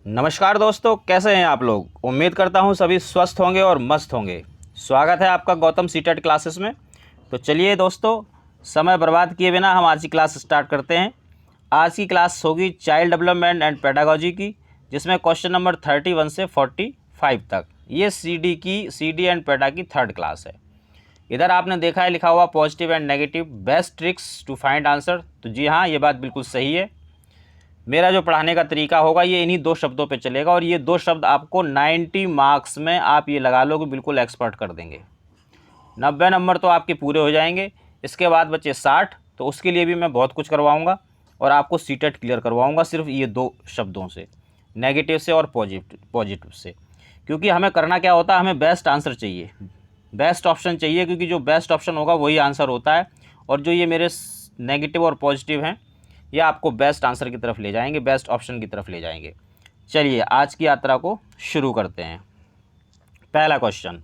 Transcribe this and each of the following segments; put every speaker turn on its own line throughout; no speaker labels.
नमस्कार दोस्तों, कैसे हैं आप लोग। उम्मीद करता हूं सभी स्वस्थ होंगे और मस्त होंगे। स्वागत है आपका गौतम सीटेट क्लासेस में। तो चलिए दोस्तों, समय बर्बाद किए बिना हम आज की क्लास स्टार्ट करते हैं। आज की क्लास होगी चाइल्ड डेवलपमेंट एंड पेडागोजी की, जिसमें क्वेश्चन नंबर 31 से 45 तक। ये सी डी एंड पेडा की थर्ड क्लास है। इधर आपने देखा है लिखा हुआ positive and negative best tricks to find answer. तो जी हाँ, ये बात बिल्कुल सही है। मेरा जो पढ़ाने का तरीका होगा ये इन्हीं दो शब्दों पे चलेगा, और ये दो शब्द आपको 90 मार्क्स में आप ये लगा लो कि बिल्कुल एक्सपर्ट कर देंगे। 90 नंबर तो आपके पूरे हो जाएंगे। इसके बाद बचे 60, तो उसके लिए भी मैं बहुत कुछ करवाऊंगा और आपको सीटेट क्लियर करवाऊंगा सिर्फ ये दो शब्दों से, नेगेटिव से और पॉजिटिव से। क्योंकि हमें करना क्या होता है, हमें बेस्ट आंसर चाहिए, बेस्ट ऑप्शन चाहिए, क्योंकि जो बेस्ट ऑप्शन होगा वही आंसर होता है। और जो ये मेरे नेगेटिव और पॉजिटिव हैं, ये आपको बेस्ट आंसर की तरफ ले जाएंगे, बेस्ट ऑप्शन की तरफ ले जाएंगे। चलिए आज की यात्रा को शुरू करते हैं। पहला क्वेश्चन,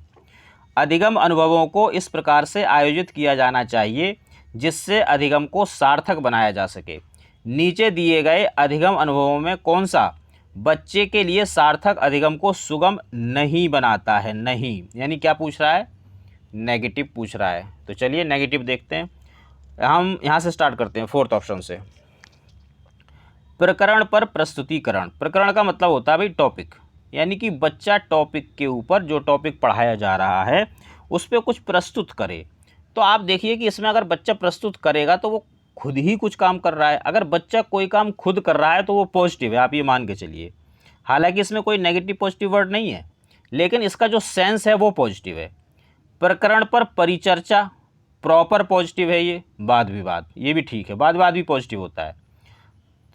अधिगम अनुभवों को इस प्रकार से आयोजित किया जाना चाहिए जिससे अधिगम को सार्थक बनाया जा सके। नीचे दिए गए अधिगम अनुभवों में कौन सा बच्चे के लिए सार्थक अधिगम को सुगम नहीं बनाता है। नहीं यानी क्या पूछ रहा है, नेगेटिव पूछ रहा है। तो चलिए नेगेटिव देखते हैं। हम यहाँ से स्टार्ट करते हैं फोर्थ ऑप्शन से। प्रकरण पर प्रस्तुतिकरण। प्रकरण का मतलब होता है भाई टॉपिक, यानी कि बच्चा टॉपिक के ऊपर, जो टॉपिक पढ़ाया जा रहा है उस पर कुछ प्रस्तुत करे। तो आप देखिए कि इसमें अगर बच्चा प्रस्तुत करेगा तो वो खुद ही कुछ काम कर रहा है। अगर बच्चा कोई काम खुद कर रहा है तो वो पॉजिटिव है, आप ये मान के चलिए। हालांकि इसमें कोई नेगेटिव पॉजिटिव वर्ड नहीं है, लेकिन इसका जो सेंस है वो पॉजिटिव है। प्रकरण पर परिचर्चा, प्रॉपर पॉजिटिव है ये। वाद विवाद, ये भी ठीक है, वाद विवाद भी पॉजिटिव होता है।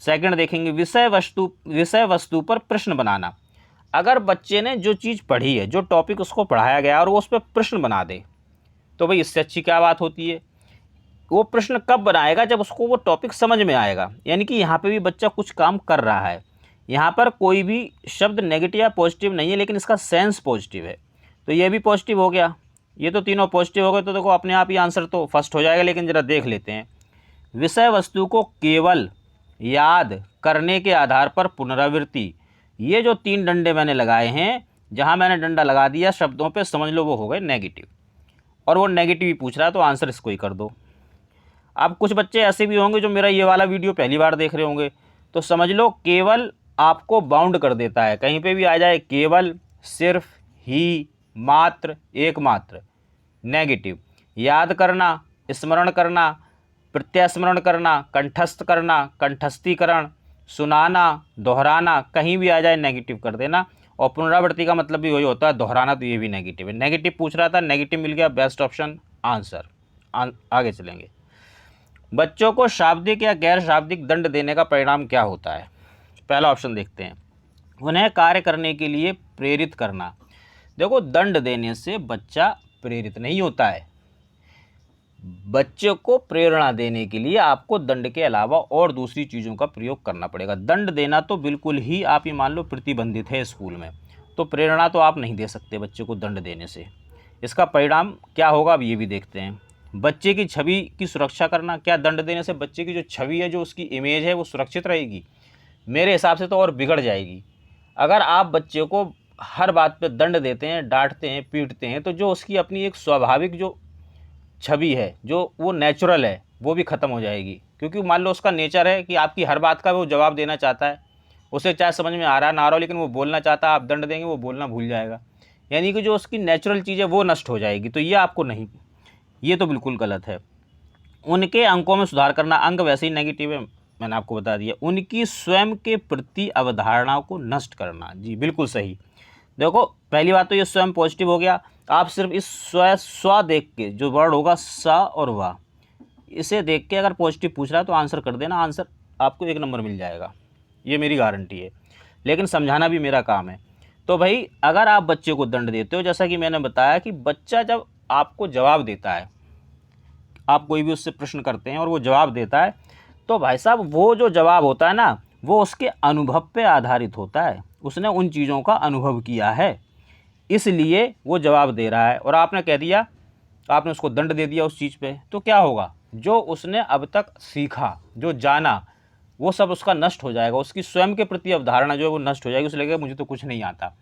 सेकंड देखेंगे, विषय वस्तु पर प्रश्न बनाना। अगर बच्चे ने जो चीज़ पढ़ी है, जो टॉपिक उसको पढ़ाया गया और वो उस पर प्रश्न बना दे, तो भाई इससे अच्छी क्या बात होती है। वो प्रश्न कब बनाएगा, जब उसको वो टॉपिक समझ में आएगा। यानी कि यहाँ पे भी बच्चा कुछ काम कर रहा है। यहाँ पर कोई भी शब्द नेगेटिव या पॉजिटिव नहीं है, लेकिन इसका सेंस पॉजिटिव है, तो ये भी पॉजिटिव हो गया। ये तो तीनों पॉजिटिव हो गए, तो देखो अपने आप ही आंसर तो फर्स्ट हो जाएगा। लेकिन ज़रा देख लेते हैं। विषय वस्तु को केवल याद करने के आधार पर पुनरावृत्ति। ये जो 3 डंडे मैंने लगाए हैं, जहां मैंने डंडा लगा दिया शब्दों पे, समझ लो वो हो गए नेगेटिव। और वो नेगेटिव ही पूछ रहा है, तो आंसर इसको ही कर दो। अब कुछ बच्चे ऐसे भी होंगे जो मेरा ये वाला वीडियो पहली बार देख रहे होंगे, तो समझ लो केवल आपको बाउंड कर देता है। कहीं पे भी आ जाए केवल, सिर्फ, ही, मात्र, एकमात्र, नेगेटिव। याद करना, स्मरण करना, प्रत्यास्मरण करना, कंठस्थ करना, कंठस्थीकरण, सुनाना, दोहराना, कहीं भी आ जाए नेगेटिव कर देना। और पुनरावृत्ति का मतलब भी वही होता है, दोहराना, तो ये भी नेगेटिव है। नेगेटिव पूछ रहा था, नेगेटिव मिल गया, बेस्ट ऑप्शन आंसर। आगे चलेंगे। बच्चों को शाब्दिक या गैर शाब्दिक दंड देने का परिणाम क्या होता है। पहला ऑप्शन देखते हैं, उन्हें कार्य करने के लिए प्रेरित करना। देखो, दंड देने से बच्चा प्रेरित नहीं होता है। बच्चे को प्रेरणा देने के लिए आपको दंड के अलावा और दूसरी चीज़ों का प्रयोग करना पड़ेगा। दंड देना तो बिल्कुल ही आप ये मान लो प्रतिबंधित है स्कूल में, तो प्रेरणा तो आप नहीं दे सकते बच्चे को दंड देने से। इसका परिणाम क्या होगा अब ये भी देखते हैं। बच्चे की छवि की सुरक्षा करना। क्या दंड देने से बच्चे की जो छवि है, जो उसकी इमेज है, वो सुरक्षित रहेगी? मेरे हिसाब से तो और बिगड़ जाएगी। अगर आप बच्चे को हर बात पर दंड देते हैं, डांटते हैं, पीटते हैं, तो जो उसकी अपनी एक स्वाभाविक जो छवि है, जो वो नेचुरल है, वो भी ख़त्म हो जाएगी। क्योंकि मान लो उसका नेचर है कि आपकी हर बात का वो जवाब देना चाहता है, उसे चाहे समझ में आ रहा ना आ रहा हो, लेकिन वो बोलना चाहता है। आप दंड देंगे वो बोलना भूल जाएगा। यानी कि जो उसकी नेचुरल चीज़ है वो नष्ट हो जाएगी। तो ये आपको नहीं, ये तो बिल्कुल गलत है। उनके अंकों में सुधार करना। अंक वैसे ही नेगेटिव है, मैंने आपको बता दिया। उनकी स्वयं के प्रति अवधारणाओं को नष्ट करना। जी बिल्कुल सही। देखो, पहली बात तो ये स्वयं पॉजिटिव हो गया। आप सिर्फ इस स्व देख के, जो वर्ड होगा स और वा, इसे देख के अगर पॉजिटिव पूछ रहा है तो आंसर कर देना, आंसर आपको 1 नंबर मिल जाएगा, ये मेरी गारंटी है। लेकिन समझाना भी मेरा काम है। तो भाई अगर आप बच्चे को दंड देते हो, जैसा कि मैंने बताया कि बच्चा जब आपको जवाब देता है, आप कोई भी उससे प्रश्न करते हैं और वो जवाब देता है, तो भाई साहब वो जो जवाब होता है ना, वो उसके अनुभव पे आधारित होता है। उसने उन चीज़ों का अनुभव किया है, इसलिए वो जवाब दे रहा है। और आपने कह दिया, आपने उसको दंड दे दिया उस चीज़ पे, तो क्या होगा? जो उसने अब तक सीखा, जो जाना, वो सब उसका नष्ट हो जाएगा, उसकी स्वयं के प्रति अवधारणा जो है वो नष्ट हो जाएगी, उसे लगेगा मुझे तो कुछ नहीं आता।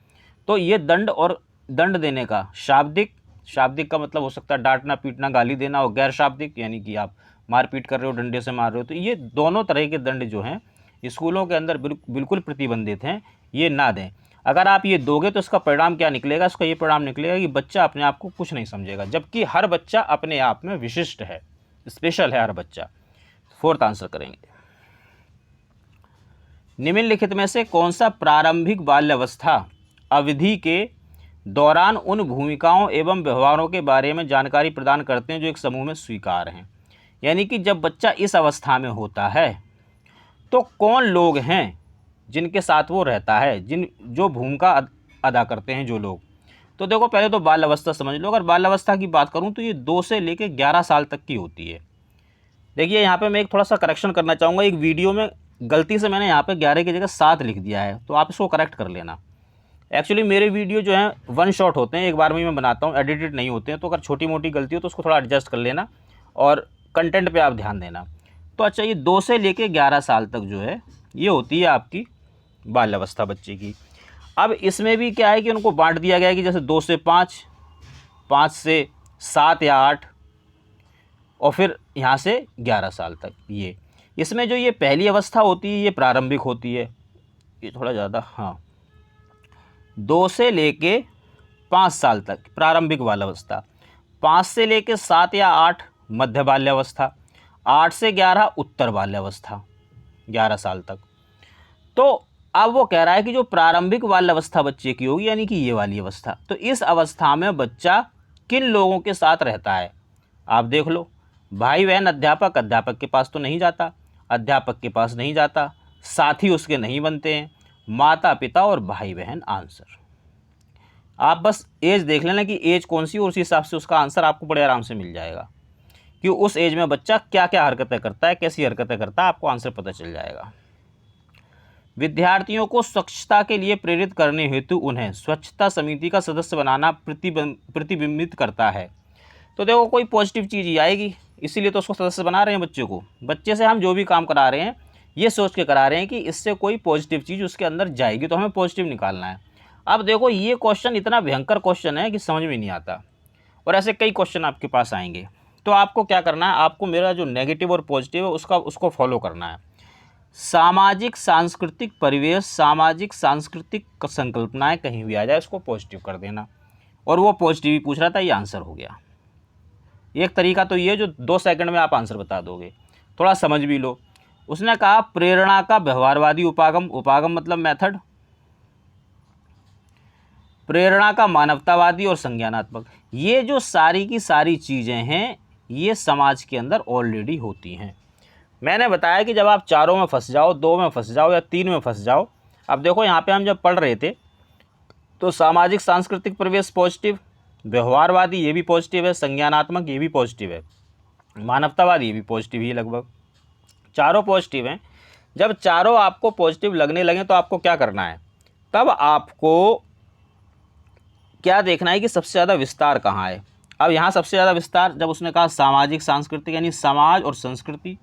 तो ये दंड और दंड देने का शाब्दिक, शाब्दिक का मतलब हो सकता है डांटना पीटना गाली देना, और गैर शाब्दिक यानी कि आप मारपीट कर रहे हो, डंडे से मार रहे हो, तो ये दोनों तरह के दंड जो हैं स्कूलों के अंदर बिल्कुल प्रतिबंधित हैं, ये ना दें। अगर आप ये दोगे तो इसका परिणाम क्या निकलेगा, इसका ये परिणाम निकलेगा कि बच्चा अपने आप को कुछ नहीं समझेगा, जबकि हर बच्चा अपने आप में विशिष्ट है, स्पेशल है हर बच्चा। फोर्थ आंसर करेंगे, निम्नलिखित में से कौन सा प्रारंभिक बाल्यावस्था अवधि के दौरान उन भूमिकाओं एवं व्यवहारों के बारे में जानकारी प्रदान करते हैं जो एक समूह में स्वीकार हैं। यानी कि जब बच्चा इस अवस्था में होता है तो कौन लोग हैं जिनके साथ वो रहता है, जो भूमिका अदा करते हैं जो लोग। तो देखो पहले तो बाल अवस्था समझ लो। अगर बाल अवस्था की बात करूं तो ये 2 से लेकर 11 साल तक की होती है। देखिए यहाँ पे मैं एक थोड़ा सा करेक्शन करना चाहूँगा, एक वीडियो में गलती से मैंने यहाँ पे 11 की जगह 7 लिख दिया है, तो आप इसको करेक्ट कर लेना। एक्चुअली मेरे वीडियो जो है 1 शॉट होते हैं, एक बार में मैं बनाता हूँ, एडिटेड नहीं होते हैं, तो अगर छोटी मोटी गलती हो तो उसको थोड़ा एडजस्ट कर लेना और कंटेंट पे आप ध्यान देना। तो अच्छा, ये 2 से लेके 11 साल तक जो है ये होती है आपकी बाल्यावस्था बच्चे की। अब इसमें भी क्या है कि उनको बांट दिया गया है कि जैसे 2 से 5, 5 से 7 या 8, और फिर यहाँ से 11 साल तक। ये इसमें जो ये पहली अवस्था होती है ये प्रारंभिक होती है, ये थोड़ा ज़्यादा, हाँ, 2 से लेके 5 साल तक प्रारंभिक बाल्यावस्था, 5 से लेके 7 या 8 मध्य बाल्यावस्था, 8 से 11 उत्तर बाल्यावस्था, 11 साल तक। तो अब वो कह रहा है कि जो प्रारंभिक बाल्यावस्था बच्चे की होगी यानी कि ये वाली अवस्था, तो इस अवस्था में बच्चा किन लोगों के साथ रहता है। आप देख लो, भाई बहन, अध्यापक, अध्यापक के पास तो नहीं जाता, अध्यापक के पास नहीं जाता, साथी उसके नहीं बनते हैं, माता पिता और भाई बहन आंसर। आप बस एज देख लेना कि एज कौन सी, और उसी हिसाब से उसका आंसर आपको बड़े आराम से मिल जाएगा कि उस एज में बच्चा क्या क्या हरकतें करता है, कैसी हरकतें करता है, आपको आंसर पता चल जाएगा। विद्यार्थियों को स्वच्छता के लिए प्रेरित करने हेतु उन्हें स्वच्छता समिति का सदस्य बनाना प्रतिबिंबित करता है। तो देखो कोई पॉजिटिव चीज़ ही आएगी, इसीलिए तो उसको सदस्य बना रहे हैं बच्चे को। बच्चे से हम जो भी काम करा रहे हैं ये सोच के करा रहे हैं कि इससे कोई पॉजिटिव चीज़ उसके अंदर जाएगी, तो हमें पॉजिटिव निकालना है। अब देखो ये क्वेश्चन इतना भयंकर क्वेश्चन है कि समझ में नहीं आता, और ऐसे कई क्वेश्चन आपके पास आएंगे। तो आपको क्या करना है, आपको मेरा जो नेगेटिव और पॉजिटिव है उसको फॉलो करना है। सामाजिक सांस्कृतिक परिवेश, सामाजिक सांस्कृतिक संकल्पनाएं कहीं भी आ जाए उसको पॉजिटिव कर देना, और वो पॉजिटिव ही पूछ रहा था, ये आंसर हो गया। एक तरीका तो ये जो 2 सेकंड में आप आंसर बता दोगे, थोड़ा समझ भी लो। उसने कहा प्रेरणा का व्यवहारवादी उपागम, उपागम मतलब मेथड, प्रेरणा का मानवतावादी और संज्ञानात्मक। ये जो सारी की सारी चीज़ें हैं ये समाज के अंदर ऑलरेडी होती हैं। मैंने बताया कि जब आप चारों में फंस जाओ, 2 में फंस जाओ या 3 में फंस जाओ। अब देखो यहाँ पे हम जब पढ़ रहे थे तो सामाजिक सांस्कृतिक परिवेश पॉजिटिव, व्यवहारवादी ये भी पॉजिटिव है, संज्ञानात्मक ये भी पॉजिटिव है, मानवतावादी ये भी पॉजिटिव ही, लगभग चारों पॉजिटिव हैं। जब चारों आपको पॉजिटिव लगने लगे तो आपको क्या करना है, तब आपको क्या देखना है कि सबसे ज़्यादा विस्तार कहाँ है। अब यहाँ सबसे ज़्यादा विस्तार जब उसने कहा सामाजिक सांस्कृतिक यानी समाज और संस्कृति,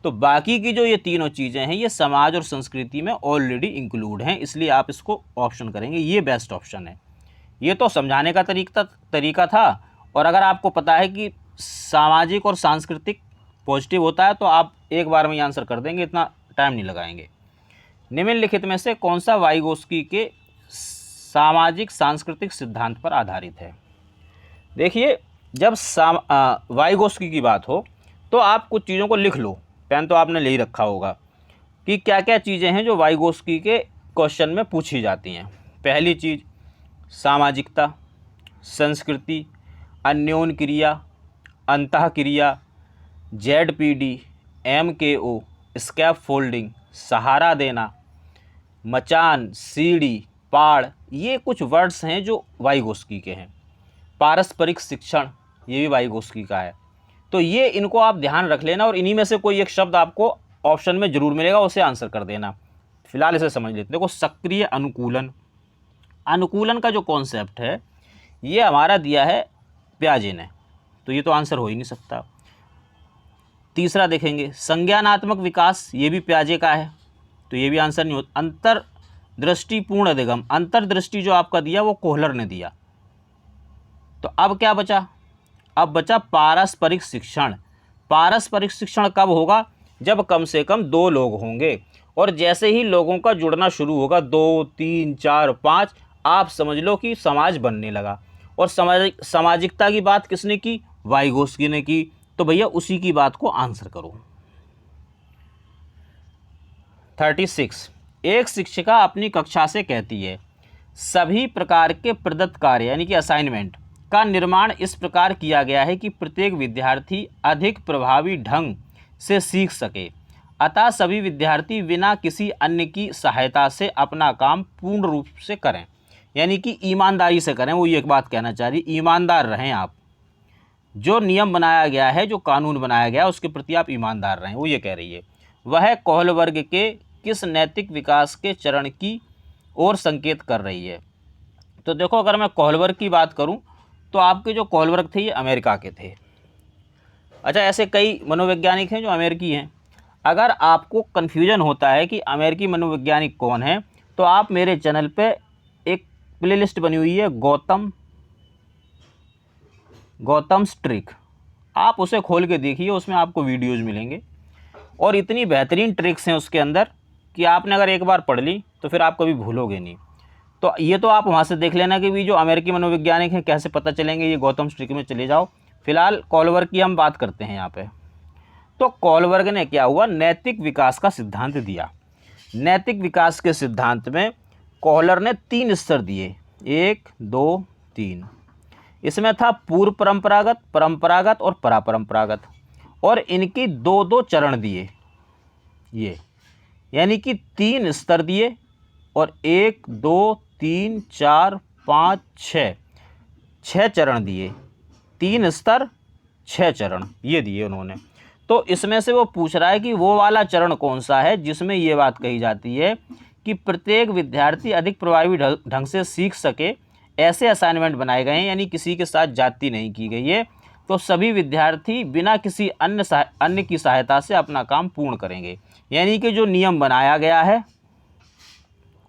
तो बाकी की जो ये तीनों चीज़ें हैं ये समाज और संस्कृति में ऑलरेडी इंक्लूड हैं, इसलिए आप इसको ऑप्शन करेंगे, ये बेस्ट ऑप्शन है। ये तो समझाने का तरीका था, और अगर आपको पता है कि सामाजिक और सांस्कृतिक पॉजिटिव होता है तो आप एक बार में ही आंसर कर देंगे, इतना टाइम नहीं लगाएंगे। निम्नलिखित में से कौन सा वाइगोस्की के सामाजिक सांस्कृतिक सिद्धांत पर आधारित है। देखिए जब वाइगोस्की की बात हो तो आप कुछ चीज़ों को लिख लो, पेन तो आपने ले ही रखा होगा कि क्या क्या चीज़ें हैं जो वाइगोस्की के क्वेश्चन में पूछी जाती हैं। पहली चीज़ सामाजिकता, संस्कृति, अन्योन क्रिया, अंतः क्रिया, ZPD, MKO, स्कैप फोल्डिंग, सहारा देना, मचान, सीढ़ी, पाड़, ये कुछ वर्ड्स हैं जो वाइगोस्की के हैं। पारस्परिक शिक्षण ये भी वाइगोस्की का है। तो ये इनको आप ध्यान रख लेना, और इन्हीं में से कोई एक शब्द आपको ऑप्शन में ज़रूर मिलेगा, उसे आंसर कर देना। फिलहाल इसे समझ लेते। देखो सक्रिय अनुकूलन, अनुकूलन का जो कॉन्सेप्ट है ये हमारा दिया है प्याजे ने, तो ये तो आंसर हो ही नहीं सकता। तीसरा देखेंगे संज्ञानात्मक विकास, ये भी पियाजे का है, तो ये भी आंसर नहीं होता। अंतर्दृष्टिपूर्ण अधिगम, अंतर्दृष्टि जो आपका दिया वो कोहलर ने दिया। तो अब क्या बचा, अब बचा पारस्परिक शिक्षण। पारस्परिक शिक्षण कब होगा, जब कम से कम 2 लोग होंगे, और जैसे ही लोगों का जुड़ना शुरू होगा 2, 3, 4, 5, आप समझ लो कि समाज बनने लगा। और सामाजिकता की बात किसने की, वाइगोस्की ने की। तो भैया उसी की बात को आंसर करो। 36, एक शिक्षिका अपनी कक्षा से कहती है सभी प्रकार के प्रदत्त कार्य यानी कि असाइनमेंट का निर्माण इस प्रकार किया गया है कि प्रत्येक विद्यार्थी अधिक प्रभावी ढंग से सीख सके, अतः सभी विद्यार्थी बिना किसी अन्य की सहायता से अपना काम पूर्ण रूप से करें, यानी कि ईमानदारी से करें। वो ये एक बात कहना चाह रही, ईमानदार रहें आप, जो नियम बनाया गया है, जो कानून बनाया गया है उसके प्रति आप ईमानदार रहें, वो ये कह रही है। वह कोहल वर्ग के किस नैतिक विकास के चरण की ओर संकेत कर रही है। तो देखो, अगर मैं कोहल वर्ग की बात करूं तो आपके जो कोहल वर्ग थे ये अमेरिका के थे। अच्छा, ऐसे कई मनोवैज्ञानिक हैं जो अमेरिकी हैं। अगर आपको कन्फ्यूजन होता है कि अमेरिकी मनोवैज्ञानिक कौन है, तो आप मेरे चैनल पे एक प्लेलिस्ट बनी हुई है गौतम ट्रिक, आप उसे खोल के देखिए, उसमें आपको वीडियोज़ मिलेंगे और इतनी बेहतरीन ट्रिक्स हैं उसके अंदर कि आपने अगर एक बार पढ़ ली तो फिर आप कभी भूलोगे नहीं। तो ये तो आप वहाँ से देख लेना कि भी जो अमेरिकी मनोवैज्ञानिक हैं कैसे पता चलेंगे, ये गौतम ट्रिक में चले जाओ। फिलहाल कोहलवर्ग की हम बात करते हैं यहाँ पे। तो कोहलवर्ग ने क्या हुआ, नैतिक विकास का सिद्धांत दिया। नैतिक विकास के सिद्धांत में कोहलर ने 3 स्तर दिए, 1, 2, 3। इसमें था पूर्व परंपरागत, परंपरागत और परापरंपरागत, और इनकी 2-2 चरण दिए, ये यानी कि 3 स्तर दिए, और 1, 2, 3, 4, 5, 6 चरण दिए। 3 स्तर 6 चरण ये दिए उन्होंने। तो इसमें से वो पूछ रहा है कि वो वाला चरण कौन सा है जिसमें ये बात कही जाती है कि प्रत्येक विद्यार्थी अधिक प्रभावी ढंग से सीख सके, ऐसे असाइनमेंट बनाए गए हैं, यानी किसी के साथ जाति नहीं की गई है। तो सभी विद्यार्थी बिना किसी अन्य की सहायता से अपना काम पूर्ण करेंगे, यानी कि जो नियम बनाया गया है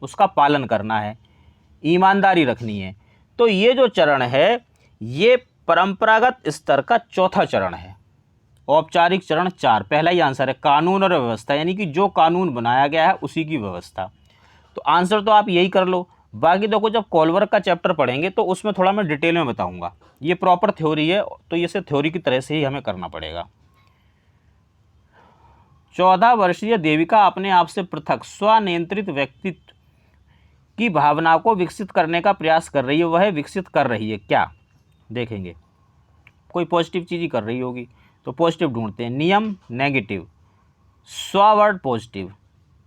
उसका पालन करना है, ईमानदारी रखनी है। तो ये जो चरण है ये परंपरागत स्तर का 4था चरण है। औपचारिक चरण 4, पहला ही आंसर है, कानून और व्यवस्था, यानी कि जो कानून बनाया गया है उसी की व्यवस्था। तो आंसर तो आप यही कर लो। बाकी देखो, जब कोहलवर्ग का चैप्टर पढ़ेंगे तो उसमें थोड़ा मैं डिटेल में बताऊंगा। ये प्रॉपर थ्योरी है, तो इसे थ्योरी की तरह से ही हमें करना पड़ेगा। 14 वर्षीय देविका अपने आप से पृथक स्वनियंत्रित व्यक्तित्व की भावना को विकसित करने का प्रयास कर रही है। वह विकसित कर रही है क्या, देखेंगे। कोई पॉजिटिव चीज़ ही कर रही होगी, तो पॉजिटिव ढूंढते हैं। नियम नेगेटिव, स्व-वर्ड पॉजिटिव।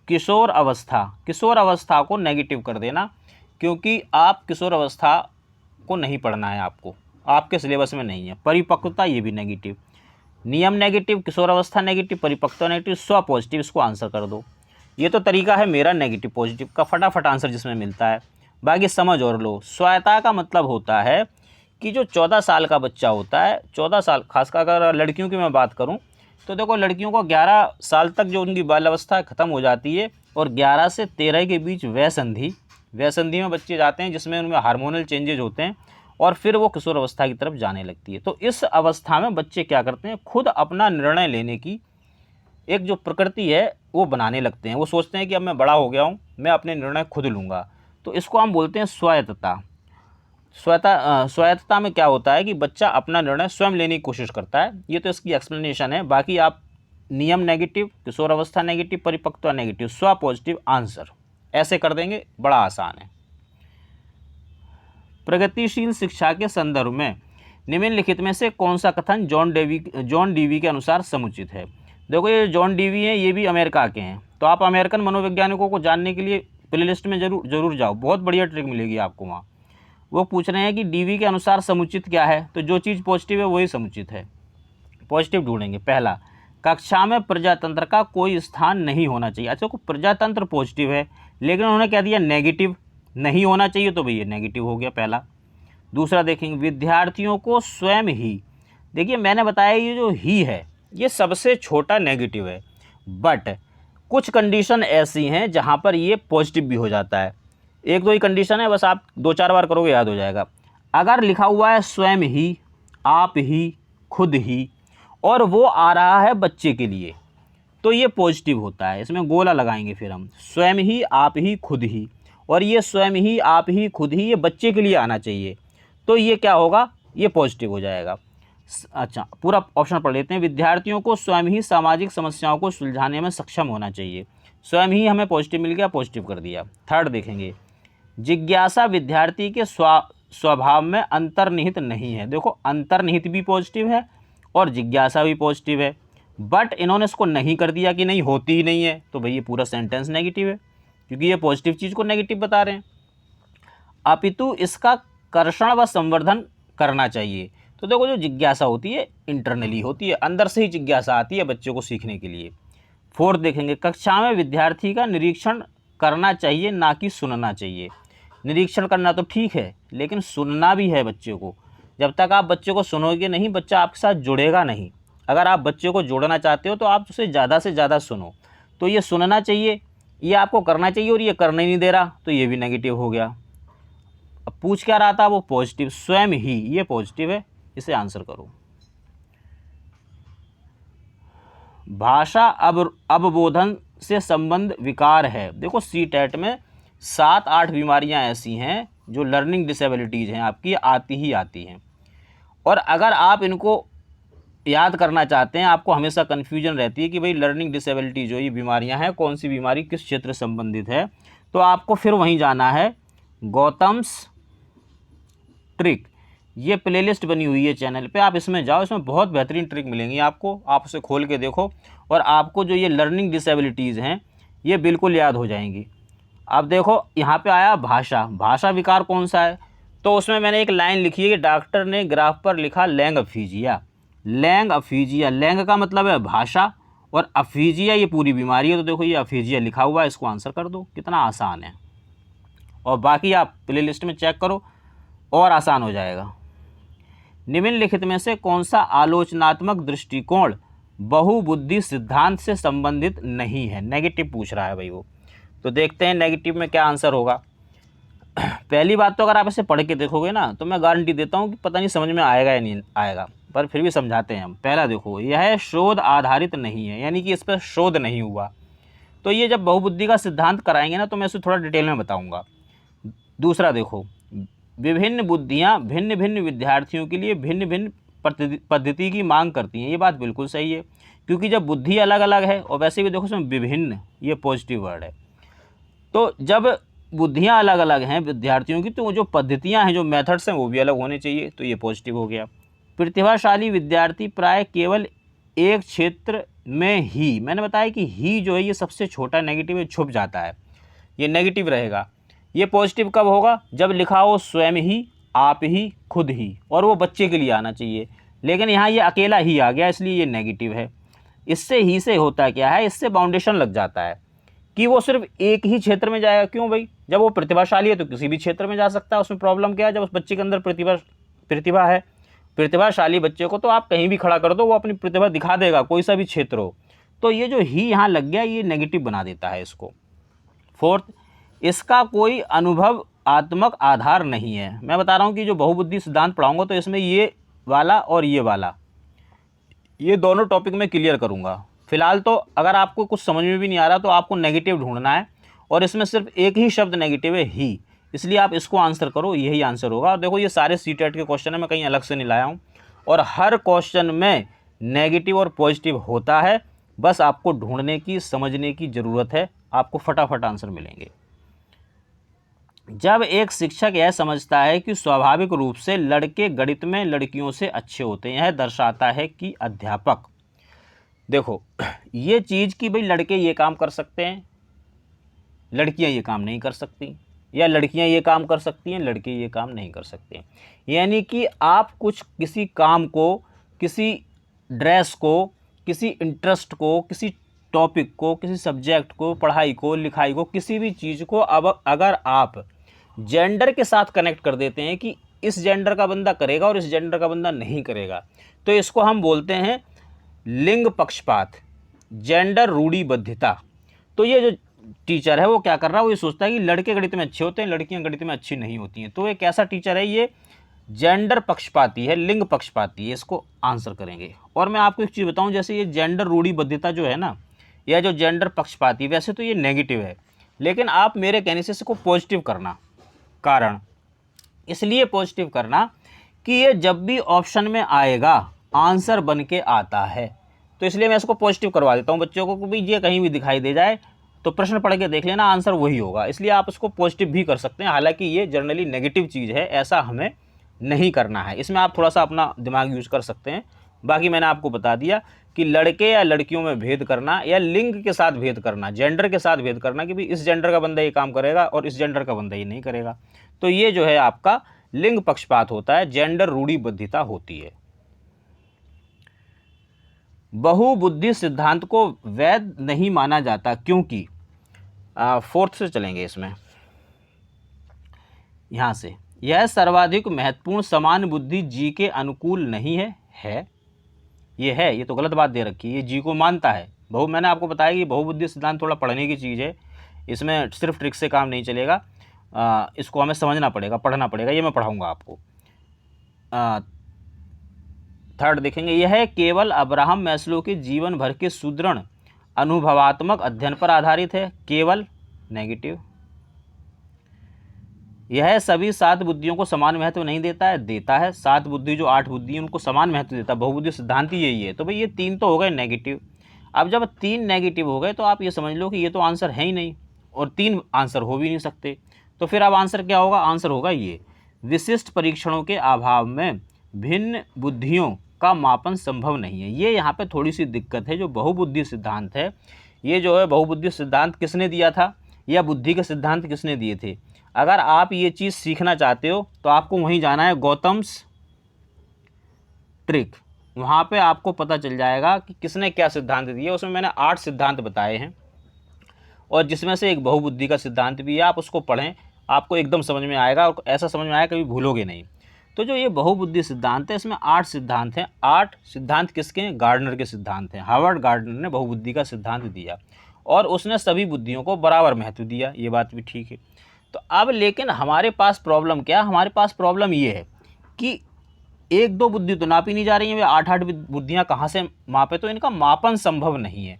किशोर अवस्था, किशोर अवस्था को नेगेटिव कर देना, क्योंकि आप किशोर अवस्था को नहीं पढ़ना है, आपको आपके सिलेबस में नहीं है। परिपक्वता ये भी नेगेटिव, नियम नेगेटिव, किशोर अवस्था नेगेटिव, परिपक्वता नेगेटिव, स्व पॉजिटिव, इसको आंसर कर दो। ये तो तरीका है मेरा नेगेटिव पॉजिटिव का, फटाफट आंसर जिसमें मिलता है। बाकी समझ और लो। स्वायत्ता का मतलब होता है कि जो 14 साल का बच्चा होता है, 14 साल, खासकर अगर लड़कियों की मैं बात करूं तो देखो, लड़कियों को 11 साल तक जो उनकी बाल अवस्था ख़त्म हो जाती है, और 11 से 13 के बीच वयसंधि में बच्चे जाते हैं, जिसमें उनमें हार्मोनल चेंजेज होते हैं, और फिर वो किशोर अवस्था की तरफ जाने लगती है। तो इस अवस्था में बच्चे क्या करते हैं, खुद अपना निर्णय लेने की एक जो प्रकृति है वो बनाने लगते हैं। वो सोचते हैं कि अब मैं बड़ा हो गया हूँ, मैं अपने निर्णय खुद लूँगा। तो इसको हम बोलते हैं स्वायत्तता। स्वायत्तता में क्या होता है कि बच्चा अपना निर्णय स्वयं लेने की कोशिश करता है। ये तो इसकी एक्सप्लेनेशन है। बाकी आप नियम नेगेटिव, किशोर अवस्था नेगेटिव, परिपक्वता नेगेटिव, स्व पॉजिटिव, आंसर ऐसे कर देंगे, बड़ा आसान है। प्रगतिशील शिक्षा के संदर्भ में निम्नलिखित में से कौन सा कथन जॉन डीवी के अनुसार समुचित है। देखो, ये जॉन डीवी हैं, ये भी अमेरिका के हैं। तो आप अमेरिकन मनोवैज्ञानिकों को जानने के लिए प्लेलिस्ट में जरूर जाओ, बहुत बढ़िया ट्रिक मिलेगी आपको वहाँ। वो पूछ रहे हैं कि डीवी के अनुसार समुचित क्या है, तो जो चीज़ पॉजिटिव है वही समुचित है। पॉजिटिव ढूंढेंगे। पहला, कक्षा में प्रजातंत्र का कोई स्थान नहीं होना चाहिए। अच्छा, को प्रजातंत्र पॉजिटिव है, लेकिन उन्होंने कह दिया नेगेटिव, नहीं होना चाहिए, तो भैया नेगेटिव हो गया पहला। दूसरा देखेंगे, विद्यार्थियों को स्वयं ही, देखिए मैंने बताया ये जो ही है ये सबसे छोटा नेगेटिव है। बट कुछ कंडीशन ऐसी हैं जहाँ पर ये पॉजिटिव भी हो जाता है। एक दो ही कंडीशन है, बस आप 2-4 बार करोगे याद हो जाएगा। अगर लिखा हुआ है स्वयं ही, आप ही, खुद ही, और वो आ रहा है बच्चे के लिए, तो ये पॉजिटिव होता है। इसमें गोला लगाएंगे फिर हम, स्वयं ही, आप ही, खुद ही, और ये स्वयं ही, आप ही, खुद ही, ये बच्चे के लिए आना चाहिए, तो ये क्या होगा, ये पॉजिटिव हो जाएगा। अच्छा, पूरा ऑप्शन पढ़ लेते हैं। विद्यार्थियों को स्वयं ही सामाजिक समस्याओं को सुलझाने में सक्षम होना चाहिए। स्वयं ही हमें पॉजिटिव मिल गया, पॉजिटिव कर दिया। थर्ड देखेंगे, जिज्ञासा विद्यार्थी के स्वभाव में अंतर्निहित नहीं है। देखो, अंतर्निहित भी पॉजिटिव है और जिज्ञासा भी पॉजिटिव है, बट इन्होंने इसको नहीं कर दिया कि नहीं होती ही नहीं है, तो भाई ये पूरा सेंटेंस नेगेटिव है, क्योंकि ये पॉजिटिव चीज़ को नेगेटिव बता रहे हैं। अपितु इसका कर्षण व संवर्धन करना चाहिए। तो देखो, जो जिज्ञासा होती है इंटरनली होती है, अंदर से ही जिज्ञासा आती है बच्चों को सीखने के लिए। फोर्थ देखेंगे, कक्षा में विद्यार्थी का निरीक्षण करना चाहिए, ना कि सुनना चाहिए। निरीक्षण करना तो ठीक है, लेकिन सुनना भी है बच्चे को। जब तक आप बच्चे को सुनोगे नहीं, बच्चा आपके साथ जुड़ेगा नहीं। अगर आप बच्चे को जोड़ना चाहते हो तो आप उसे ज़्यादा से ज़्यादा सुनो। तो ये सुनना चाहिए, ये आपको करना चाहिए, और ये करने ही नहीं दे रहा, तो ये भी नेगेटिव हो गया। अब पूछ क्या रहा था, वो पॉजिटिव, स्वयं ही, ये पॉजिटिव है, इसे आंसर करो। भाषा अवबोधन से संबंध विकार है। देखो, CTET में 7-8 बीमारियां ऐसी हैं जो लर्निंग डिसेबिलिटीज़ हैं आपकी, आती ही आती हैं, और अगर आप इनको याद करना चाहते हैं, आपको हमेशा कन्फ्यूजन रहती है कि भाई लर्निंग डिसेबिलिटी जो ये बीमारियां हैं, कौन सी बीमारी किस क्षेत्र से संबंधित है, तो आपको फिर वहीं जाना है। गौतम्स ट्रिक, ये प्लेलिस्ट बनी हुई है चैनल पे, आप इसमें जाओ, इसमें बहुत बेहतरीन ट्रिक मिलेंगी आपको, आप उसे खोल के देखो, और आपको जो ये लर्निंग डिसेबिलिटीज़ हैं ये बिल्कुल याद हो जाएंगी। अब देखो, यहाँ पे आया भाषा, भाषा विकार कौन सा है, तो उसमें मैंने एक लाइन लिखी है कि डॉक्टर ने ग्राफ पर लिखा लैंग अफीजिया। लैंग अफीजिया, लैंग का मतलब है भाषा, और अफीजिया ये पूरी बीमारी है, तो देखो ये अफीजिया लिखा हुआ है, इसको आंसर कर दो, कितना आसान है। और बाकी आप प्लेलिस्ट में चेक करो, और आसान हो जाएगा। निम्नलिखित में से कौन सा आलोचनात्मक दृष्टिकोण बहुबुद्धि सिद्धांत से संबंधित नहीं है। नेगेटिव पूछ रहा है भाई वो, तो देखते हैं नेगेटिव में क्या आंसर होगा। पहली बात तो अगर आप इसे पढ़ के देखोगे ना, तो मैं गारंटी देता हूँ कि पता नहीं समझ में आएगा या नहीं आएगा, पर फिर भी समझाते हैं हम। पहला देखो, यह शोध आधारित नहीं है, यानी कि इस पर शोध नहीं हुआ। तो ये जब बहुबुद्धि का सिद्धांत कराएंगे ना, तो मैं इसे थोड़ा डिटेल में बताऊँगा। दूसरा देखो, विभिन्न बुद्धियाँ भिन्न भिन्न विद्यार्थियों के लिए भिन्न भिन्न पद्धति की मांग करती हैं। ये बात बिल्कुल सही है, क्योंकि जब बुद्धि अलग अलग है, और वैसे भी देखो इसमें विभिन्न, ये पॉजिटिव वर्ड है, तो जब बुद्धियाँ अलग अलग हैं विद्यार्थियों की, तो जो पद्धतियाँ हैं, जो मेथड्स हैं, वो भी अलग होने चाहिए, तो ये पॉजिटिव हो गया। प्रतिभाशाली विद्यार्थी प्राय केवल एक क्षेत्र में ही, मैंने बताया कि ही जो है ये सबसे छोटा नेगेटिव है, छुप जाता है, ये नेगेटिव रहेगा। ये पॉजिटिव कब होगा, जब लिखा हो स्वयं ही, आप ही, खुद ही, और वो बच्चे के लिए आना चाहिए, लेकिन यहाँ ये अकेला ही आ गया, इसलिए ये नेगेटिव है। इससे ही से होता क्या है, इससे बाउंडेशन लग जाता है कि वो सिर्फ एक ही क्षेत्र में जाएगा। क्यों भाई, जब वो प्रतिभाशाली है तो किसी भी क्षेत्र में जा सकता है, उसमें प्रॉब्लम क्या है। जब उस बच्चे के अंदर प्रतिभा है, प्रतिभाशाली बच्चे को तो आप कहीं भी खड़ा कर दो, वो अपनी प्रतिभा दिखा देगा, कोई सा भी क्षेत्र हो। तो ये जो ही यहाँ लग गया, ये नेगेटिव बना देता है इसको। फोर्थ, इसका कोई अनुभवात्मक आधार नहीं है। मैं बता रहा हूँ कि जो बहुबुद्धि सिद्धांत पढ़ाऊंगा, तो इसमें ये वाला और ये वाला, ये दोनों टॉपिक मैं क्लियर करूँगा। फिलहाल तो अगर आपको कुछ समझ में भी नहीं आ रहा, तो आपको नेगेटिव ढूंढना है, और इसमें सिर्फ एक ही शब्द नेगेटिव है, ही, इसलिए आप इसको आंसर करो, यही आंसर होगा। और देखो, ये सारे CTET के क्वेश्चन है, मैं कहीं अलग से नहीं लाया हूँ, और हर क्वेश्चन में नेगेटिव और पॉजिटिव होता है, बस आपको ढूंढने की, समझने की ज़रूरत है, आपको फटाफट आंसर मिलेंगे। जब एक शिक्षक यह समझता है कि स्वाभाविक रूप से लड़के गणित में लड़कियों से अच्छे होते हैं, यह दर्शाता है कि अध्यापक, देखो ये चीज़ कि भाई लड़के ये काम कर सकते हैं, लड़कियां ये काम नहीं कर सकती, या लड़कियां ये काम कर सकती हैं, लड़के ये काम नहीं कर सकते। यानी कि आप कुछ किसी काम को, किसी ड्रेस को, किसी इंटरेस्ट को, किसी टॉपिक को, किसी सब्जेक्ट को, पढ़ाई को, लिखाई को, किसी भी चीज़ को अब अगर आप जेंडर के साथ कनेक्ट कर देते हैं कि इस जेंडर का बंदा करेगा और इस जेंडर का बंदा नहीं करेगा, तो इसको हम बोलते हैं लिंग पक्षपात, जेंडर रूढ़िबद्धता। तो ये जो टीचर है वो क्या कर रहा है, वो ये सोचता है कि लड़के गणित में अच्छे होते हैं, लड़कियां गणित में अच्छी नहीं होती हैं। तो एक ऐसा टीचर है, ये जेंडर पक्षपाती है, लिंग पक्षपाती है। इसको आंसर करेंगे। और मैं आपको एक चीज़ बताऊं, जैसे ये जेंडर रूढ़िबद्धता जो है ना, या जो जेंडर पक्षपाती, वैसे तो ये नेगेटिव है, लेकिन आप मेरे कहने से इसको पॉजिटिव करना। कारण इसलिए पॉजिटिव करना कि ये जब भी ऑप्शन में आएगा आंसर बन के आता है। तो इसलिए मैं इसको पॉजिटिव करवा देता हूँ बच्चों को कि भाई ये कहीं भी दिखाई दे जाए तो प्रश्न पढ़ के देख लेना, आंसर वही होगा। इसलिए आप उसको पॉजिटिव भी कर सकते हैं, हालांकि ये जनरली नेगेटिव चीज़ है, ऐसा हमें नहीं करना है। इसमें आप थोड़ा सा अपना दिमाग यूज कर सकते हैं। बाकी मैंने आपको बता दिया कि लड़के या लड़कियों में भेद करना, या लिंग के साथ भेद करना, जेंडर के साथ भेद करना, कि भाई इस जेंडर का बंदा ये काम करेगा और इस जेंडर का बंदा ये नहीं करेगा, तो ये जो है आपका लिंग पक्षपात होता है, जेंडर रूढ़िबद्धता होती है। बहुबुद्धि सिद्धांत को वैध नहीं माना जाता क्योंकि, फोर्थ से चलेंगे इसमें, यहाँ से, यह सर्वाधिक महत्वपूर्ण समान बुद्धि जी के अनुकूल नहीं है। ये तो गलत बात दे रखी है, ये जी को मानता है। मैंने आपको बताया कि बहुबुद्धि सिद्धांत थोड़ा पढ़ने की चीज़ है, इसमें सिर्फ ट्रिक से काम नहीं चलेगा, इसको हमें समझना पड़ेगा, पढ़ना पड़ेगा, ये मैं पढ़ाऊँगा आपको। थर्ड देखेंगे, यह केवल अब्राहम मैस्लो के जीवन भर के सुदृढ़ अनुभवात्मक अध्ययन पर आधारित है। केवल, नेगेटिव। यह सभी 7 बुद्धियों को समान महत्व नहीं देता है, देता है। 7 बुद्धि जो 8 बुद्धि उनको समान महत्व देता है, बहुबुद्धि सिद्धांत ही यही है। तो भाई ये 3 तो हो गए नेगेटिव। अब जब 3 नेगेटिव हो गए तो आप ये समझ लो कि ये तो आंसर है ही नहीं, और 3 आंसर हो भी नहीं सकते। तो फिर अब आंसर क्या होगा, आंसर होगा ये, विशिष्ट परीक्षणों के अभाव में भिन्न बुद्धियों का मापन संभव नहीं है। ये यहाँ पे थोड़ी सी दिक्कत है। जो बहुबुद्धि सिद्धांत है, ये जो है बहुबुद्धि सिद्धांत किसने दिया था, या बुद्धि के सिद्धांत किसने दिए थे? अगर आप ये चीज़ सीखना चाहते हो तो आपको वहीं जाना है, गौतम्स ट्रिक। वहाँ पे आपको पता चल जाएगा कि किसने क्या सिद्धांत दिए। उसमें मैंने 8 सिद्धांत बताए हैं, और जिसमें से एक बहुबुद्धि का सिद्धांत भी है। आप उसको पढ़ें, आपको एकदम समझ में आएगा, और ऐसा समझ में आएगा कभी भूलोगे नहीं। तो जो ये बहुबुद्धि सिद्धांत है, इसमें 8 सिद्धांत हैं। 8 सिद्धांत किसके हैं? गार्डनर के सिद्धांत हैं। हार्वर्ड गार्डनर ने बहुबुद्धि का सिद्धांत दिया, और उसने सभी बुद्धियों को बराबर महत्व दिया, ये बात भी ठीक है। तो अब लेकिन हमारे पास प्रॉब्लम क्या, हमारे पास प्रॉब्लम ये है कि 1-2 बुद्धि तो नापी नहीं जा रही हैं, वे 8-8 बुद्धियाँ कहाँ से मापे? तो इनका मापन संभव नहीं है।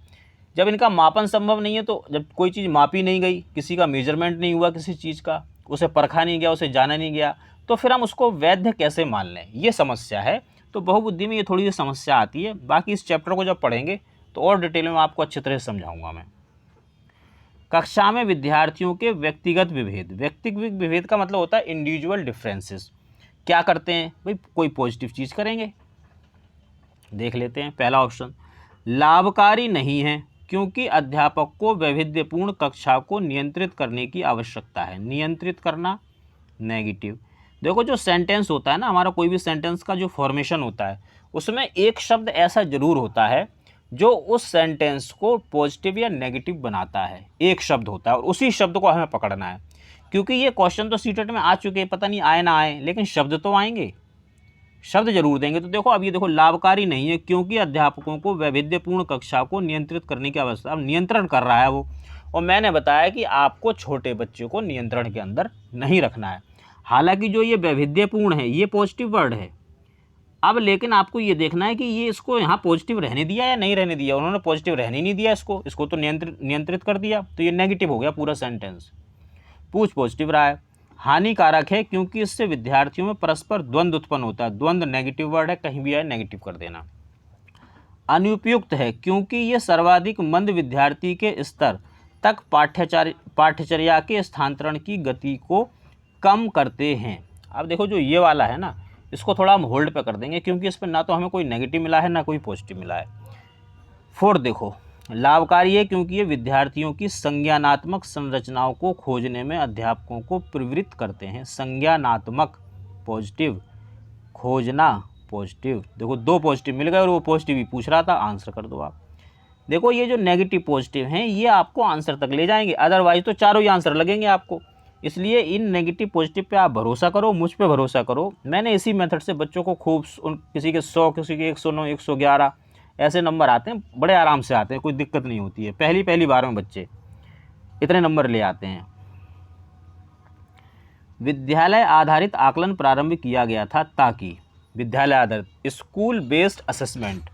जब इनका मापन संभव नहीं है, तो जब कोई चीज़ मापी नहीं गई, किसी का मेजरमेंट नहीं हुआ, किसी चीज़ का उसे परखा नहीं गया, उसे जाना नहीं गया, तो फिर हम उसको वैध कैसे मान लें? ये समस्या है। तो बहुबुद्धि में ये थोड़ी सी समस्या आती है। बाकी इस चैप्टर को जब पढ़ेंगे तो और डिटेल में आपको अच्छी तरह से समझाऊंगा मैं। कक्षा में विद्यार्थियों के व्यक्तिगत विभेद। व्यक्तिगत विभेद का मतलब होता है इंडिविजुअल डिफरेंसेस। क्या करते हैं भाई? कोई पॉजिटिव चीज़ करेंगे। देख लेते हैं पहला ऑप्शन, लाभकारी नहीं है क्योंकि अध्यापक को वैविध्यपूर्ण कक्षा को नियंत्रित करने की आवश्यकता है। नियंत्रित करना, नेगेटिव। देखो जो सेंटेंस होता है ना, हमारा कोई भी सेंटेंस का जो फॉर्मेशन होता है, उसमें एक शब्द ऐसा जरूर होता है जो उस सेंटेंस को पॉजिटिव या नेगेटिव बनाता है। एक शब्द होता है और उसी शब्द को हमें पकड़ना है, क्योंकि ये क्वेश्चन तो सीटेट में आ चुके हैं, पता नहीं आए ना आए, लेकिन शब्द तो आएंगे, शब्द जरूर देंगे। तो देखो अब ये देखो, लाभकारी नहीं है क्योंकि अध्यापकों को वैविध्यपूर्ण कक्षा को नियंत्रित करने की आवश्यकता। अब नियंत्रण कर रहा है वो, और मैंने बताया कि आपको छोटे बच्चे को नियंत्रण के अंदर नहीं रखना है। हालांकि जो ये वैविध्यपूर्ण है ये पॉजिटिव वर्ड है। अब लेकिन आपको ये देखना है कि ये इसको यहाँ पॉजिटिव रहने दिया या नहीं रहने दिया। उन्होंने पॉजिटिव रहने नहीं दिया, इसको तो नियंत्रित कर दिया, तो ये नेगेटिव हो गया पूरा सेंटेंस। पूछ पॉजिटिव रहा है। हानिकारक है क्योंकि इससे विद्यार्थियों में परस्पर द्वंद्व उत्पन्न होता है। द्वंद्व नेगेटिव वर्ड है, कहीं भी आए नेगेटिव कर देना। अनुपयुक्त है क्योंकि ये सर्वाधिक मंद विद्यार्थी के स्तर तक पाठ्यचर्या के स्थानांतरण की गति को कम करते हैं। अब देखो जो ये वाला है ना, इसको थोड़ा हम होल्ड पे कर देंगे, क्योंकि इस पर ना तो हमें कोई नेगेटिव मिला है ना कोई पॉजिटिव मिला है। फोर्थ देखो, लाभकारी है क्योंकि ये विद्यार्थियों की संज्ञानात्मक संरचनाओं को खोजने में अध्यापकों को प्रवृत्त करते हैं। संज्ञानात्मक पॉजिटिव, खोजना पॉजिटिव। देखो 2 पॉजिटिव मिल गए और वो पॉजिटिव ही पूछ रहा था, आंसर कर दो आप। देखो ये जो नेगेटिव पॉजिटिव हैं ये आपको आंसर तक ले जाएंगे, अदरवाइज तो चारों ही आंसर लगेंगे आपको। इसलिए इन नेगेटिव पॉजिटिव पे आप भरोसा करो, मुझ पे भरोसा करो। मैंने इसी मेथड से बच्चों को खूब किसी के 100, किसी के 109, 111 ऐसे नंबर आते हैं, बड़े आराम से आते हैं, कोई दिक्कत नहीं होती है। पहली पहली बार में बच्चे इतने नंबर ले आते हैं। विद्यालय आधारित आकलन प्रारंभ किया गया था ताकि, विद्यालय आधारित स्कूल बेस्ड असेसमेंट।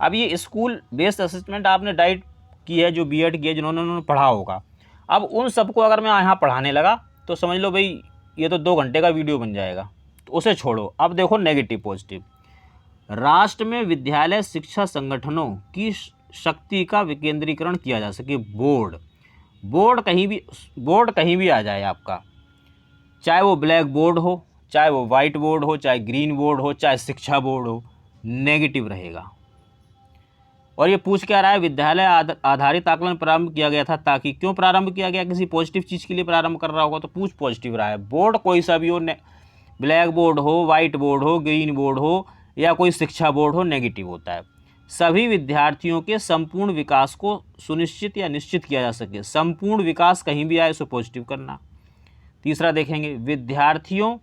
अब ये स्कूल बेस्ड असेसमेंट आपने डाइट की है, जो बीएड की है, जिन्होंने उन्होंने पढ़ा होगा। अब उन सबको अगर मैं यहाँ पढ़ाने लगा तो समझ लो भाई ये तो 2 घंटे का वीडियो बन जाएगा, तो उसे छोड़ो। अब देखो नेगेटिव पॉजिटिव। राष्ट्र में विद्यालय शिक्षा संगठनों की शक्ति का विकेंद्रीकरण किया जा सके। बोर्ड कहीं भी आ जाए आपका, चाहे वो ब्लैक बोर्ड हो, चाहे वो वाइट बोर्ड हो, चाहे ग्रीन बोर्ड हो, चाहे शिक्षा बोर्ड हो, नेगेटिव रहेगा। और ये पूछ क्या रहा है, विद्यालय आधारित आकलन प्रारंभ किया गया था ताकि। क्यों प्रारंभ किया गया? किसी पॉजिटिव चीज़ के लिए प्रारंभ कर रहा होगा तो पूछ पॉजिटिव रहा है। बोर्ड कोई सा भी हो, ब्लैक बोर्ड हो, वाइट बोर्ड हो, ग्रीन बोर्ड हो, या कोई शिक्षा बोर्ड हो, नेगेटिव होता है। सभी विद्यार्थियों के संपूर्ण विकास को सुनिश्चित या निश्चित किया जा सके। संपूर्ण विकास कहीं भी आए, सो पॉजिटिव करना। तीसरा देखेंगे, विद्यार्थियों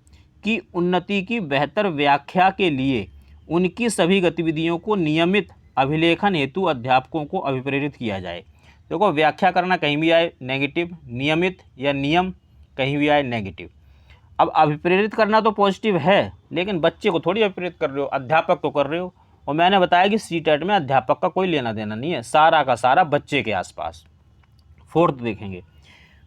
की उन्नति की बेहतर व्याख्या के लिए उनकी सभी गतिविधियों को नियमित अभिलेखन हेतु अध्यापकों को अभिप्रेरित किया जाए। देखो व्याख्या करना कहीं भी आए नेगेटिव, नियमित या नियम कहीं भी आए नेगेटिव। अब अभिप्रेरित करना तो पॉजिटिव है, लेकिन बच्चे को थोड़ी अभिप्रेरित कर रहे हो, अध्यापक तो कर रहे हो। और मैंने बताया कि सीटेट में अध्यापक का कोई लेना देना नहीं है, सारा का सारा बच्चे के आसपास। फोर्थ देखेंगे,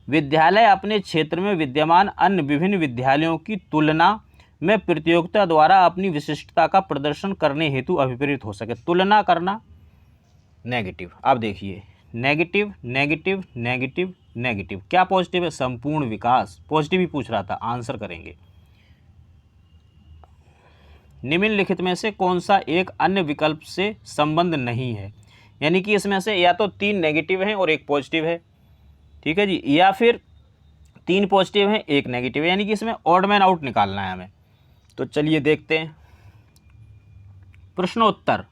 विद्यालय अपने क्षेत्र में विद्यमान अन्य विभिन्न विद्यालयों की तुलना में प्रतियोगिता द्वारा अपनी विशिष्टता का प्रदर्शन करने हेतु अभिप्रेरित हो सके। तुलना करना नेगेटिव। अब देखिए नेगेटिव नेगेटिव नेगेटिव नेगेटिव, क्या पॉजिटिव है? संपूर्ण विकास, पॉजिटिव ही पूछ रहा था, आंसर करेंगे। निम्नलिखित में से कौन सा एक अन्य विकल्प से संबंध नहीं है? यानी कि इसमें से या तो 3 नेगेटिव हैं और 1 पॉजिटिव है, ठीक है जी, या फिर 3 पॉजिटिव हैं 1 नेगेटिव है, यानी कि इसमें ऑड मैन आउट निकालना है हमें। तो चलिए देखते हैं। प्रश्नोत्तर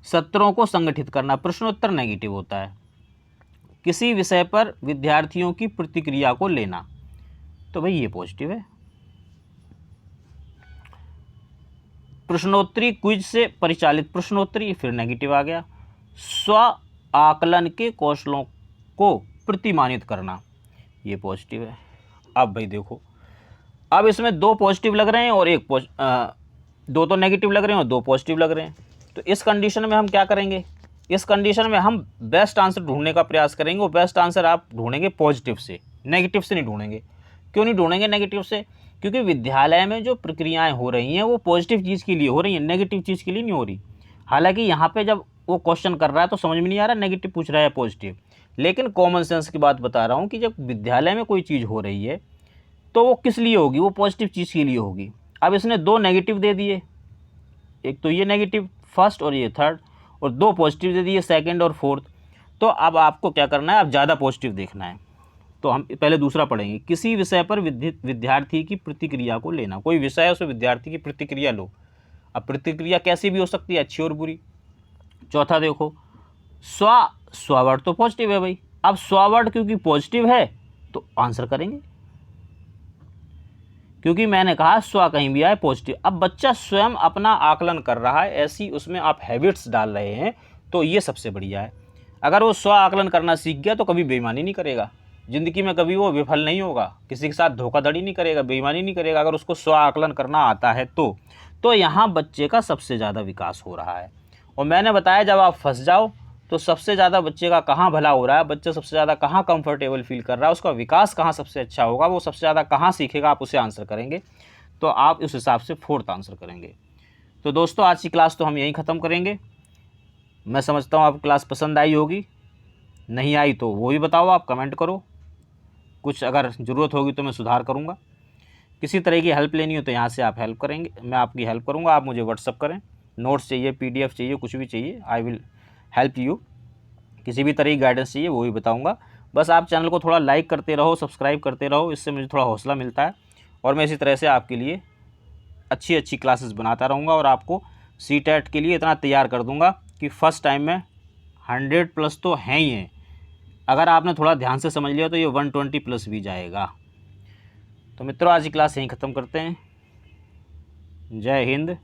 सत्रों को संगठित करना, प्रश्नोत्तर नेगेटिव होता है। किसी विषय पर विद्यार्थियों की प्रतिक्रिया को लेना, तो भाई ये पॉजिटिव है। प्रश्नोत्तरी क्विज से परिचालित प्रश्नोत्तरी, फिर नेगेटिव आ गया। स्व आकलन के कौशलों को प्रतिमानित करना, ये पॉजिटिव है। अब भाई देखो, अब इसमें 2 पॉजिटिव लग रहे हैं और 2 तो नेगेटिव लग रहे हैं और 2 पॉजिटिव लग रहे हैं। तो इस कंडीशन में हम क्या करेंगे? इस कंडीशन में हम बेस्ट आंसर ढूंढने का प्रयास करेंगे। और बेस्ट आंसर आप ढूंढेंगे पॉजिटिव से, नेगेटिव से नहीं ढूंढेंगे। क्यों नहीं ढूंढेंगे नेगेटिव से? क्योंकि विद्यालय में जो प्रक्रियाएं हो रही हैं वो पॉजिटिव चीज़ के लिए हो रही हैं, नेगेटिव चीज़ के लिए नहीं हो रही। हालांकि यहाँ पे जब वो क्वेश्चन कर रहा है तो समझ में नहीं आ रहा नेगेटिव पूछ रहा है पॉजिटिव, लेकिन कॉमन सेंस की बात बता रहा हूँ कि जब विद्यालय में कोई चीज़ हो रही है तो वो किस लिए होगी? वो पॉजिटिव चीज़ के लिए होगी। अब इसने 2 नेगेटिव दे दिए, एक तो ये नेगेटिव फर्स्ट और ये थर्ड, और 2 पॉजिटिव दे दिए सेकंड और फोर्थ। तो अब आपको क्या करना है? अब ज़्यादा पॉजिटिव देखना है। तो हम पहले दूसरा पढ़ेंगे। किसी विषय पर विद्यार्थी की प्रतिक्रिया को लेना, कोई विषय है उसमें विद्यार्थी की प्रतिक्रिया लो। अब प्रतिक्रिया कैसी भी हो सकती है, अच्छी और बुरी। चौथा देखो, स्व तो पॉजिटिव है भाई। अब स्व क्योंकि पॉजिटिव है तो आंसर करेंगे, क्योंकि मैंने कहा स्व कहीं भी आए पॉजिटिव। अब बच्चा स्वयं अपना आकलन कर रहा है, ऐसी उसमें आप हैबिट्स डाल रहे हैं, तो ये सबसे बढ़िया है। अगर वो स्व आकलन करना सीख गया तो कभी बेईमानी नहीं करेगा, ज़िंदगी में कभी वो विफल नहीं होगा, किसी के साथ धोखाधड़ी नहीं करेगा, बेईमानी नहीं करेगा, अगर उसको स्व आकलन करना आता है तो यहाँ बच्चे का सबसे ज़्यादा विकास हो रहा है। और मैंने बताया जब आप फंस जाओ तो सबसे ज़्यादा बच्चे का कहाँ भला हो रहा है, बच्चा सबसे ज़्यादा कहाँ कंफर्टेबल फील कर रहा है, उसका विकास कहाँ सबसे अच्छा होगा, वो सबसे ज़्यादा कहाँ सीखेगा, आप उसे आंसर करेंगे। तो आप उस हिसाब से 4th आंसर करेंगे। तो दोस्तों आज की क्लास तो हम यहीं ख़त्म करेंगे। मैं समझता हूँ आपको क्लास पसंद आई होगी, नहीं आई तो वो भी बताओ, आप कमेंट करो, कुछ अगर ज़रूरत होगी तो मैं सुधार करूँगा। किसी तरह की हेल्प लेनी हो तो यहाँ से आप हेल्प करेंगे, मैं आपकी हेल्प करूँगा। आप मुझे व्हाट्सअप करें, नोट्स चाहिए, PDF चाहिए, कुछ भी चाहिए, आई विल हेल्प यू। किसी भी तरह की गाइडेंस चाहिए वो भी बताऊंगा। बस आप चैनल को थोड़ा लाइक करते रहो, सब्सक्राइब करते रहो, इससे मुझे थोड़ा हौसला मिलता है और मैं इसी तरह से आपके लिए अच्छी अच्छी क्लासेस बनाता रहूँगा और आपको CTET के लिए इतना तैयार कर दूँगा कि फ़र्स्ट टाइम में 100+ तो हैं ही हैं। अगर आपने थोड़ा ध्यान से समझ लिया तो ये 120+ भी जाएगा। तो मित्रों आज की क्लास यहीं ख़त्म करते हैं। जय हिंद।